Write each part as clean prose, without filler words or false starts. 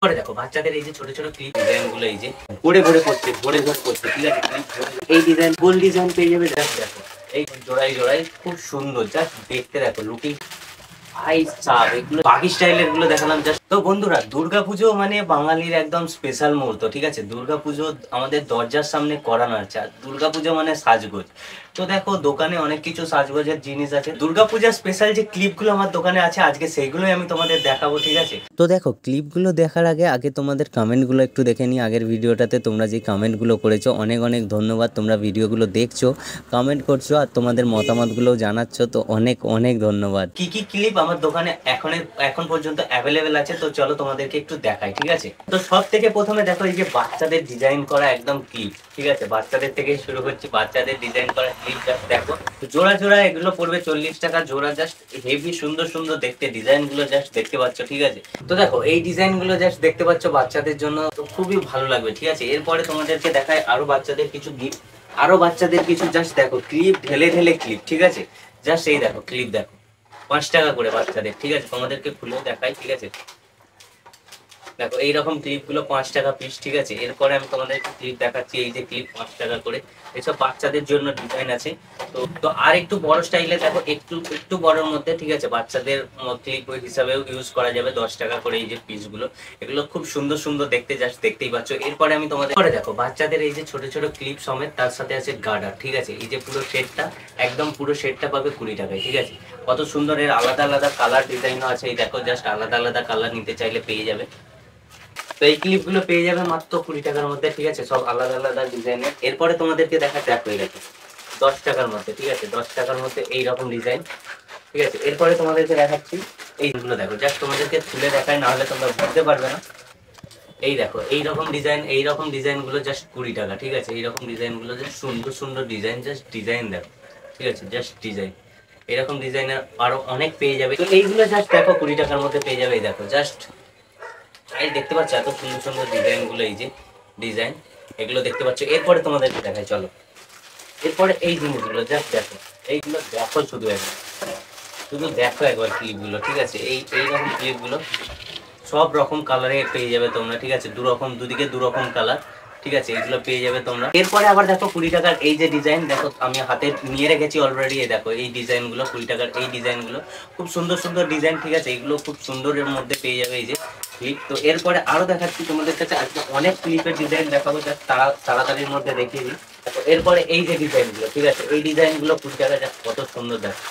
করে দেখো বাচ্চাদের এই যে ছোট ছোট ক্লিপ ডিজাইন গুলো এই যে ভরে ভরে করছে, ভরে ভরে করছে, ঠিক আছে। এই ডিজাইন গোল ডিজাইন পেয়ে যাবে। জাস্ট দেখো এই জোড়াই জোড়াই খুব সুন্দর, জাস্ট দেখতে দেখো লুকিং ভাই সাব। এগুলো বাকি স্টাইলের গুলো দেখালাম জাস্ট। তো বন্ধুরা, দুর্গাপুজো মানে বাঙালির একদম স্পেশাল মুহূর্ত, ঠিক আছে। দুর্গাপুজো আমাদের দরজার সামনে করানো আছে। আর দুর্গাপুজো মানে সাজগোজ। তো দেখো দোকানে অনেক কিছু সাজগোজের জিনিস আছে। দুর্গাপূজার স্পেশাল যে ক্লিপগুলো আমার দোকানে আছে আজকে সেইগুলোই আমি তোমাদের দেখাবো, ঠিক আছে। তো দেখো ক্লিপগুলো দেখার আগে আগে তোমাদের কমেন্টগুলো একটু দেখে নিই। আগের ভিডিওটাতে তোমরা যে কমেন্টগুলো করেছো অনেক অনেক ধন্যবাদ। তোমরা ভিডিওগুলো দেখছো, কমেন্ট করছো আর তোমাদের মতামতগুলোও জানাচ্ছ, তো অনেক অনেক ধন্যবাদ। কি কি ক্লিপ আমার দোকানে এখন পর্যন্ত অ্যাভেলেবেল আছে, তো চলো তোমাদেরকে একটু দেখাই, ঠিক আছে। তো সব থেকে প্রথমে দেখো এই যে বাচ্চাদের ডিজাইন করা একদম ক্লিপ, ঠিক আছে। বাচ্চাদের থেকে শুরু করছি, বাচ্চাদের ডিজাইন করা ক্লিপ। জাস্ট দেখো জোড়া জোড়া এগুলো পড়বে 40 টাকা জোড়া। জাস্ট হেভি সুন্দর সুন্দর দেখতে ডিজাইন গুলো জাস্ট দেখতে পাচ্ছ, ঠিক আছে। তো দেখো এই ডিজাইন গুলো জাস্ট দেখতে পাচ্ছ বাচ্চাদের জন্য, তো খুবই ভালো লাগবে, ঠিক আছে। এরপরে তোমাদেরকে দেখায় আরো বাচ্চাদের কিছু গিফট, আরো বাচ্চাদের কিছু। জাস্ট দেখো ক্লিপ ঢেলে ঢেলে ক্লিপ, ঠিক আছে। জাস্ট এই দেখো ক্লিপ দেখো 5 টাকা করে বাচ্চাদের, ঠিক আছে। তোমাদেরকে খুলেও দেখাই, ঠিক আছে। দেখো এইরকম ক্লিপ গুলো 5 টাকা পিস, ঠিক আছে। এরপরে আমি তোমাদের ক্লিপ দেখাচ্ছি, এই যে ক্লিপ 5 টাকা করে। এসব বাচ্চাদের জন্য ডিজাইন আছে। তো তো আর একটু বড় স্টাইলে দেখো, একটু একটু বড়র মধ্যে, ঠিক আছে। বাচ্চাদের ক্লিপ হিসাবেও ইউজ করা যাবে, 10 টাকা করে এই যে পিস গুলো। এগুলো খুব সুন্দর সুন্দর দেখতে, জাস্ট দেখতেই পাচ্ছ। এরপরে আমি তোমাদের পরে দেখো বাচ্চাদের এই যে ছোট ছোট ক্লিপ সমেত, তার সাথে আছে গার্ডার, ঠিক আছে। এই যে পুরো সেটটা, একদম পুরো সেটটা পাবে 20 টাকায়, ঠিক আছে। কত সুন্দর, এর আলাদা আলাদা কালার ডিজাইনও আছে। এই দেখো জাস্ট আলাদা আলাদা কালার নিতে চাইলে পেয়ে যাবে। তো এই ক্লিপ গুলো পেয়ে যাবে মাত্র 20 টাকার মধ্যে, ঠিক আছে। সব আলাদা আলাদা ডিজাইনের। এরপরে তোমাদেরকে দেখাতে হয়ে গেছে 10 টাকার মধ্যে, ঠিক আছে। 10 টাকার মধ্যে এইরকম ডিজাইন, ঠিক আছে। এরপরে তোমাদেরকে দেখাচ্ছি এইগুলো। দেখো জাস্ট তোমাদেরকে খুলে দেখায়, না হলে তোমরা বুঝতে পারবে না। এই দেখো এইরকম ডিজাইন, এইরকম ডিজাইন গুলো জাস্ট 20 টাকা, ঠিক আছে। এইরকম ডিজাইন গুলো জাস্ট সুন্দর সুন্দর ডিজাইন, জাস্ট ডিজাইন দেখো, ঠিক আছে। জাস্ট ডিজাইন, এরকম ডিজাইনের আরো অনেক পেয়ে যাবে। তো এইগুলো জাস্ট দেখো 20 টাকার মধ্যে পেয়ে যাবে। এই দেখো জাস্ট এই দেখতে পাচ্ছ এত সুন্দর সুন্দর ডিজাইন গুলো, এই যে ডিজাইন এগুলো দেখতে পাচ্ছ। এরপরে তোমাদেরকে দেখাই, চলো। এরপরে এই জিনিসগুলো জাস্ট দেখো, এইগুলো দেখো, শুধু দেখো একবার ক্লিপ গুলো, ঠিক আছে। এইরকম ক্লিপ গুলো সব রকম কালারে পেয়ে যাবে তোমরা, ঠিক আছে। দুদিকে দু রকম কালার, ঠিক আছে। এইগুলো পেয়ে যাবে তোমরা। এরপরে আবার দেখো 20 টাকার এই যে ডিজাইন, দেখো আমি হাতে নিয়ে রেখেছি অলরেডি। দেখো এই ডিজাইন গুলো 20 টাকার, এই ডিজাইন গুলো খুব সুন্দর সুন্দর ডিজাইন, ঠিক আছে। এইগুলো খুব সুন্দরের মধ্যে পেয়ে যাবে, এই যে ক্লিপ। তো এরপরে আরো দেখাচ্ছি তোমাদের কাছে আজকে অনেক ক্লিপের ডিজাইন দেখাবো, জাস্ট তাড়াতাড়ির মধ্যে দেখিয়ে দিই। দেখো এরপরে এই যে ডিজাইন গুলো, ঠিক আছে। এই ডিজাইন গুলো 20 টাকা, জাস্ট কত সুন্দর দেখো।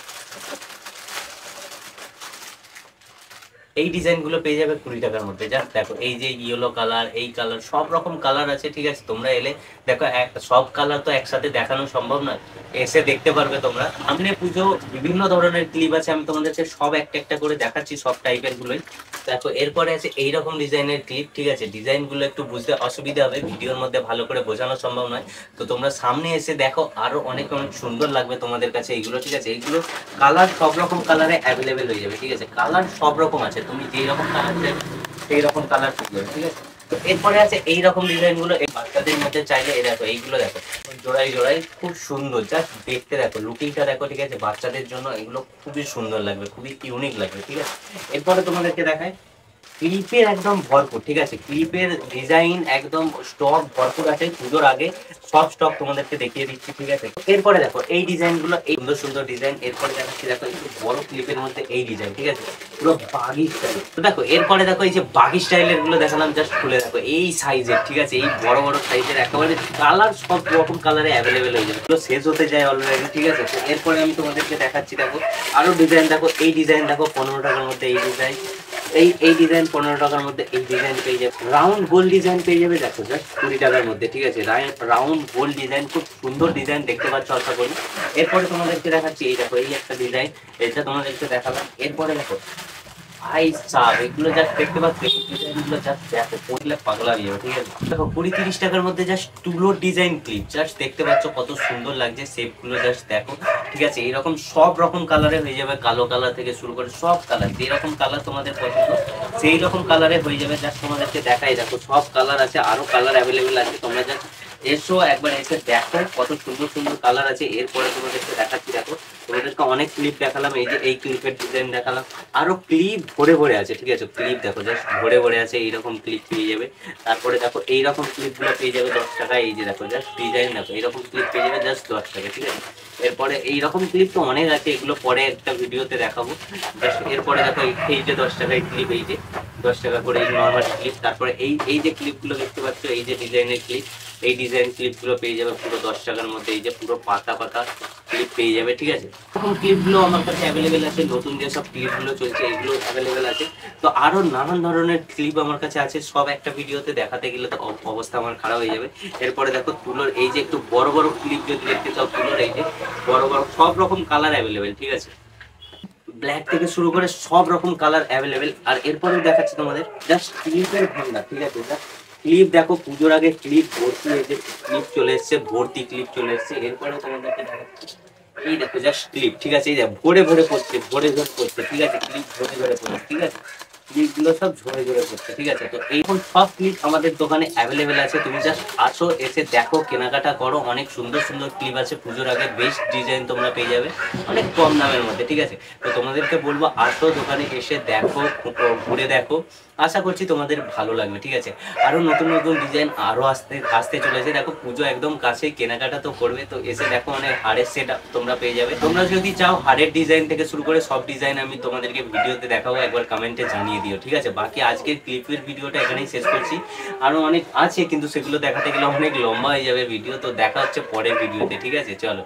এই ডিজাইন গুলো পেয়ে যাবে 20 টাকার মধ্যে। জাস্ট দেখো এই যে ইয়েলো কালার, এই কালার, সব রকম কালার আছে, ঠিক আছে। তোমরা এলে দেখো, সব কালার তো একসাথে দেখানো সম্ভব নয়, এসে দেখতে পারবে তোমরা। সামনে পুজো, বিভিন্ন ধরনের ক্লিপ আছে, আমি তোমাদেরকে সব একটা একটা করে দেখাচ্ছি, সব টাইপের গুলোই। দেখো এরপরে আছে এইরকম ডিজাইনের ক্লিপ, ঠিক আছে। ডিজাইন গুলো একটু বুঝতে অসুবিধা হবে, ভিডিওর মধ্যে ভালো করে বোঝানো সম্ভব নয়। তো তোমরা সামনে এসে দেখো, আরো অনেক অনেক সুন্দর লাগবে তোমাদের কাছে এইগুলো, ঠিক আছে। এইগুলো কালার সব রকম কালারে অ্যাভেলেবেল হয়ে যাবে, ঠিক আছে। কালার সব রকম আছে, তুমি যেই রকম কালার চাইবে সেই রকম কালার পেয়ে যাবে, ঠিক আছে। তো এরপরে আছে এইরকম ডিজাইন গুলো, এই বাচ্চাদের মধ্যে চাইলে এই দেখো এইগুলো দেখো জোড়াই জোড়াই খুব সুন্দর, জাস্ট দেখতে দেখো লুকিংটা দেখো, ঠিক আছে। বাচ্চাদের জন্য এগুলো খুবই সুন্দর লাগবে, খুবই ইউনিক লাগবে, ঠিক আছে। এরপরে তোমাদেরকে দেখায় ক্লিপের একদম ভরপুর, ঠিক আছে। ক্লিপের ডিজাইন একদম স্টক ভরপুর আছে, পুজোর আগে সব স্টক তোমাদেরকে দেখিয়ে দিচ্ছি, ঠিক আছে। এরপরে দেখো এই ডিজাইন গুলো, এই সুন্দর সুন্দর ডিজাইন। এরপরে দেখাচ্ছি দেখো একটু বড় ক্লিপের মধ্যে এই ডিজাইন, ঠিক আছে। পুরো বাগি স্টাইল। তো দেখো এরপরে দেখো এই যে বাগি স্টাইলের গুলো দেখালাম, জাস্ট খুলে দেখো এই সাইজের, ঠিক আছে। এই বড় বড় সাইজের একেবারে কালার সব রকম কালারে অ্যাভেলেবেল হয়ে যাবে, এগুলো শেষ হতে যায় অলরেডি, ঠিক আছে। তো এরপরে আমি তোমাদেরকে দেখাচ্ছি দেখো আরো ডিজাইন। দেখো এই ডিজাইন দেখো 15 টাকার মধ্যে এই ডিজাইন, এই ডিজাইন 15 টাকার মধ্যে এই ডিজাইন পেয়ে যাবে। রাউন্ড গোল ডিজাইন পেয়ে যাবে দেখো জাস্ট 20 টাকার মধ্যে, ঠিক আছে। রাউন্ড গোল ডিজাইন, খুব সুন্দর ডিজাইন, দেখতে পাচ্ছ আশা করি। এরপরে তোমাদেরকে দেখাচ্ছি এই দেখো এই একটা ডিজাইন, এটা তোমাদেরকে দেখালাম। এরপরে দেখো ভাই সাব, এগুলো জাস্ট দেখতে পাচ্ছ, এই ডিজাইনগুলো জাস্ট দেখো, পড়লে পাগলা হয়ে যাবে, ঠিক আছে। দেখো 20-30 টাকার মধ্যে জাস্ট তুলোর ডিজাইন ক্লিপ, জাস্ট দেখতে পাচ্ছ কত সুন্দর লাগছে শেপগুলো, জাস্ট দেখো, ঠিক আছে। এইরকম সব রকম কালারে হয়ে যাবে, কালো কালার থেকে শুরু করে সব কালার, যেরকম কালার তোমাদের পছন্দ সেই রকম কালারে হয়ে যাবে। জাস্ট তোমাদেরকে দেখাই, দেখো সব কালার আছে, আরো কালার অ্যাভেলেবেল আছে, তোমরা জাস্ট এসো একবার এসে দেখো কত সুন্দর সুন্দর কালার আছে। এরপরে তোমাদেরকে দেখাচ্ছি, দেখো তোমাদেরকে অনেক ক্লিপ দেখালাম, এই যে এই ক্লিপের ডিজাইন দেখালাম, আরো ক্লিপ ভরে ভরে আছে, ঠিক আছে? ক্লিপ দেখো জাস্ট ভরে ভরে আছে, এইরকম ক্লিপ পেয়ে যাবে। তারপরে দেখো এইরকম ক্লিপগুলো পেয়ে যাবে 10 টাকায়। এই যে দেখো জাস্ট ডিজাইন দেখো, এইরকম ক্লিপ পেয়ে যাবে জাস্ট 10 টাকা, ঠিক আছে? এরপরে এইরকম ক্লিপ তো অনেক আছে, এগুলো পরে একটা ভিডিওতে দেখাবো। জাস্ট এরপরে দেখো এই যে 10 টাকায় ক্লিপ, এই যে 10 টাকা করে এই নর্মাল ক্লিপ। তারপরে এই যে ক্লিপগুলো দেখতে পাচ্ছ, এই যে ডিজাইনের ক্লিপ, এই ডিজাইন ক্লিপগুলো পেয়ে যাবে পুরো 10 টাকার মধ্যে। এই যে পুরো পাতা পাতা ক্লিপ পেয়ে যাবে, ঠিক আছে? এরকম ক্লিপগুলো আমার কাছে অ্যাভেলেবেল আছে, নতুন যেসব ক্লিপগুলো চলছে এগুলো অ্যাভেলেবেল আছে। তো আরো নানান ধরনের ক্লিপ আমার কাছে আছে, সব একটা ভিডিওতে দেখাতে গেলে তো অবস্থা আমার খারাপ হয়ে যাবে। এরপরে দেখো তুলোর এই যে একটু বড় বড় ক্লিপ যদি দেখতে চাও, তুলোর এই যে বড় বড় সব রকম কালার অ্যাভেলেবেল, ঠিক আছে? ব্ল্যাক থেকে শুরু করে সব রকম কালার অ্যাভেলেবেল। আর এরপরে দেখাচ্ছি তোমাদের জাস্ট ক্লিপের ভান্ডার, ঠিক আছে? ক্লিপ দেখো, পুজোর আগে ক্লিপ ভর্তি, এই যে ক্লিপ চলে এসছে, ভর্তি ক্লিপ চলে এসছে। এরপরে তোমাদেরকে দেখাচ্ছি, এই দেখো জাস্ট ক্লিপ, ঠিক আছে? এই যে ভরে ভরে পড়ছে, ভরে ভরে পড়ছে, ঠিক আছে? ক্লিপ ভরে ভরে পড়ছে, ঠিক আছে? ক্লিপগুলো সব ঝরে ঝরে পড়ছে, ঠিক আছে? তো এইরকম সব ক্লিপ আমাদের দোকানে অ্যাভেলেবেল আছে, তুমি জাস্ট আসো, এসে দেখো, কেনাকাটা করো। অনেক সুন্দর সুন্দর ক্লিপ আছে, পুজোর আগে বেস্ট ডিজাইন তোমরা পেয়ে যাবে অনেক কম দামের মধ্যে, ঠিক আছে? তো তোমাদেরকে বলবো আসো, দোকানে এসে দেখো, ঘুরে দেখো, আশা করছি তোমাদের ভালো লাগবে, ঠিক আছে? আরো নতুন নতুন ডিজাইন আরো আসতে আসতে চলেছে। দেখো পুজো একদম কাছে, কেনাকাটা তো করবে, তো এসে দেখো অনেক হারের সেট তোমরা পেয়ে যাবে। তোমরা যদি চাও হারের ডিজাইন থেকে শুরু করে সব ডিজাইন আমি তোমাদেরকে ভিডিওতে দেখাবো, একবার কমেন্টে জানিয়ে দিও, ঠিক আছে? বাকি আজকের ক্লিপের ভিডিওটা এখানেই শেষ করছি। আরো অনেক আছে কিন্তু সেগুলো দেখাতে গেলে অনেক লম্বা হয়ে যাবে ভিডিও। তো দেখা হচ্ছে পরের ভিডিওতে, ঠিক আছে? চলো।